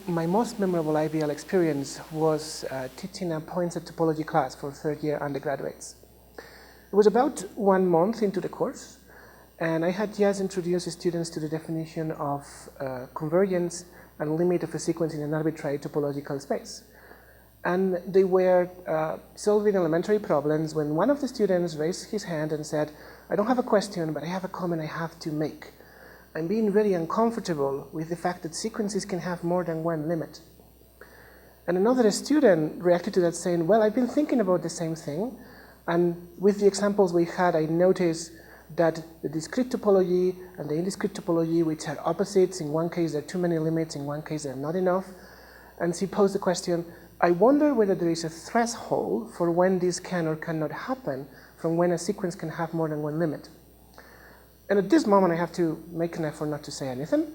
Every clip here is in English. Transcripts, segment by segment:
my most memorable IBL experience was teaching a points and topology class for third-year undergraduates. It was about 1 month into the course, and I had just introduced students to the definition of convergence and limit of a sequence in an arbitrary topological space. And they were solving elementary problems when one of the students raised his hand and said, "I don't have a question, but I have a comment I have to make. I'm being very uncomfortable with the fact that sequences can have more than one limit." And another student reacted to that saying, "Well, I've been thinking about the same thing, and with the examples we had, I noticed that the discrete topology and the indiscrete topology, which are opposites, in one case there are too many limits, in one case there are not enough." And she posed the question, "I wonder whether there is a threshold for when this can or cannot happen, from when a sequence can have more than one limit." And at this moment, I have to make an effort not to say anything,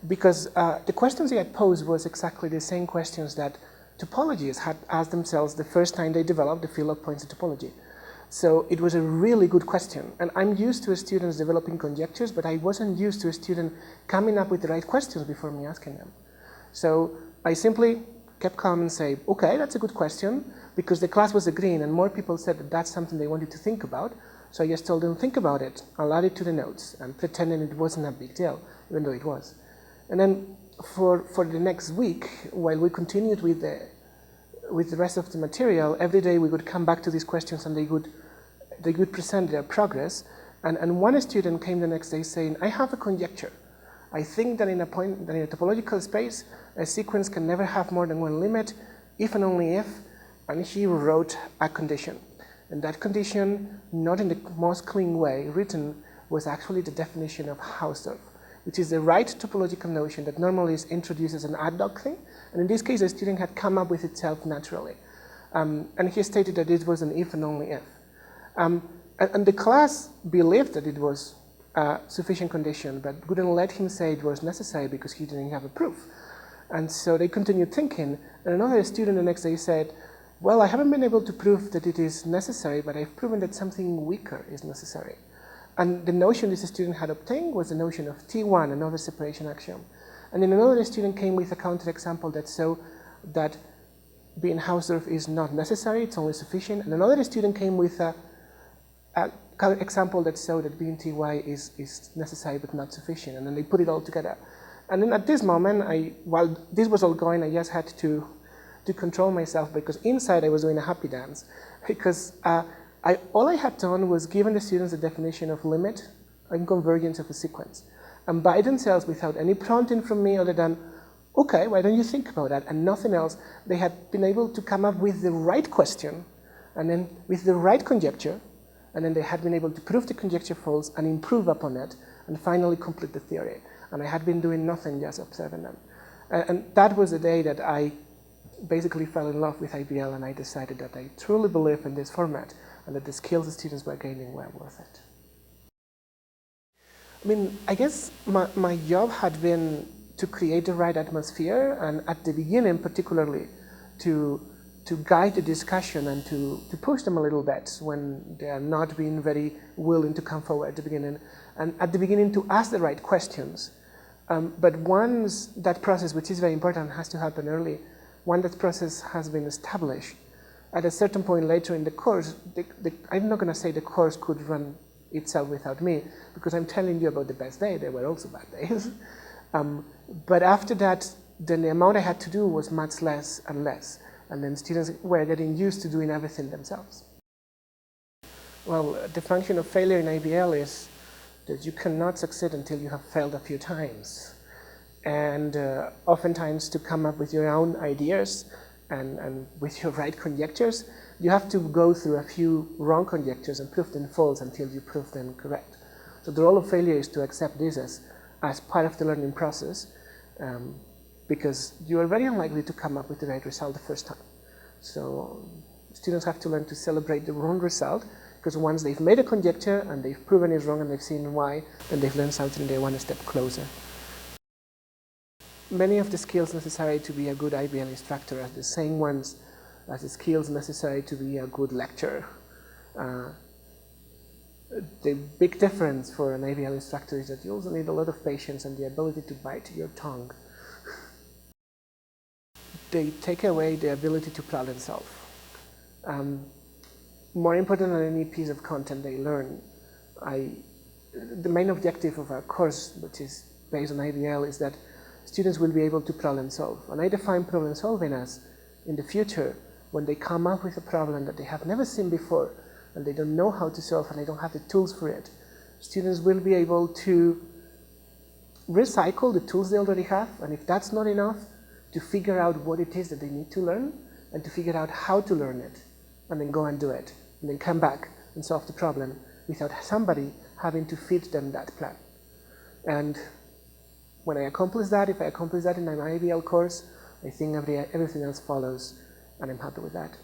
because the questions he had posed was exactly the same questions that topologists had asked themselves the first time they developed the field of points in topology. So it was a really good question. And I'm used to students developing conjectures, but I wasn't used to a student coming up with the right questions before me asking them. So I simply kept calm and say, "Okay, that's a good question," because the class was agreeing and more people said that that's something they wanted to think about. So I just told them, "Think about it." I'll add it to the notes, and pretending it wasn't a big deal, even though it was. And then for the next week, while we continued with the rest of the material, every day we would come back to these questions and they would present their progress. And one student came the next day saying, "I have a conjecture. I think that in a topological space, a sequence can never have more than one limit, if and only if," and he wrote a condition. And that condition, not in the most clean way written, was actually the definition of Hausdorff, which is the right topological notion that normally is introduced as an ad hoc thing. And in this case, the student had come up with itself naturally. And he stated that it was an if and only if. And the class believed that it was a sufficient condition, but wouldn't let him say it was necessary because he didn't have a proof. And so they continued thinking. And another student the next day said, "Well, I haven't been able to prove that it is necessary, but I've proven that something weaker is necessary." And the notion this student had obtained was the notion of T1, another separation axiom. And then another student came with a counterexample that showed that being Hausdorff is not necessary, it's only sufficient. And another student came with a example that showed that being Ty is necessary but not sufficient. And then they put it all together. And then at this moment, while this was all going, I just had to control myself, because inside I was doing a happy dance, because all I had done was given the students the definition of limit and convergence of a sequence. And by themselves, without any prompting from me other than, "Okay, why don't you think about that?" and nothing else, they had been able to come up with the right question, and then with the right conjecture, and then they had been able to prove the conjecture false and improve upon it, and finally complete the theory. And I had been doing nothing, just observing them. And that was the day that I basically fell in love with IBL, and I decided that I truly believe in this format and that the skills the students were gaining were worth it. I mean, I guess my job had been to create the right atmosphere, and at the beginning particularly to guide the discussion and to push them a little bit when they are not being very willing to come forward at the beginning, and at the beginning to ask the right questions. But once that process, which is very important, has to happen early, when that process has been established, at a certain point later in the course, I'm not going to say the course could run itself without me, because I'm telling you about the best day. There were also bad days. But after that, then the amount I had to do was much less and less. And then students were getting used to doing everything themselves. Well, the function of failure in IBL is that you cannot succeed until you have failed a few times. And oftentimes, to come up with your own ideas and with your right conjectures, you have to go through a few wrong conjectures and prove them false until you prove them correct. So the role of failure is to accept this as part of the learning process, because you are very unlikely to come up with the right result the first time. So students have to learn to celebrate the wrong result, because once they've made a conjecture and they've proven it's wrong and they've seen why, then they've learned something and they're one step closer. Many of the skills necessary to be a good IBL instructor are the same ones as the skills necessary to be a good lecturer. The big difference for an IBL instructor is that you also need a lot of patience and the ability to bite your tongue. they take away the ability to problem solve. More important than any piece of content they learn, the main objective of our course, which is based on IBL, is that students will be able to problem solve. And I define problem solving as, in the future, when they come up with a problem that they have never seen before, and they don't know how to solve, and they don't have the tools for it, students will be able to recycle the tools they already have, and if that's not enough, to figure out what it is that they need to learn, and to figure out how to learn it, and then go and do it, and then come back and solve the problem without somebody having to feed them that plan. And when I accomplish that, if I accomplish that in my IBL course, I think everything else follows, and I'm happy with that.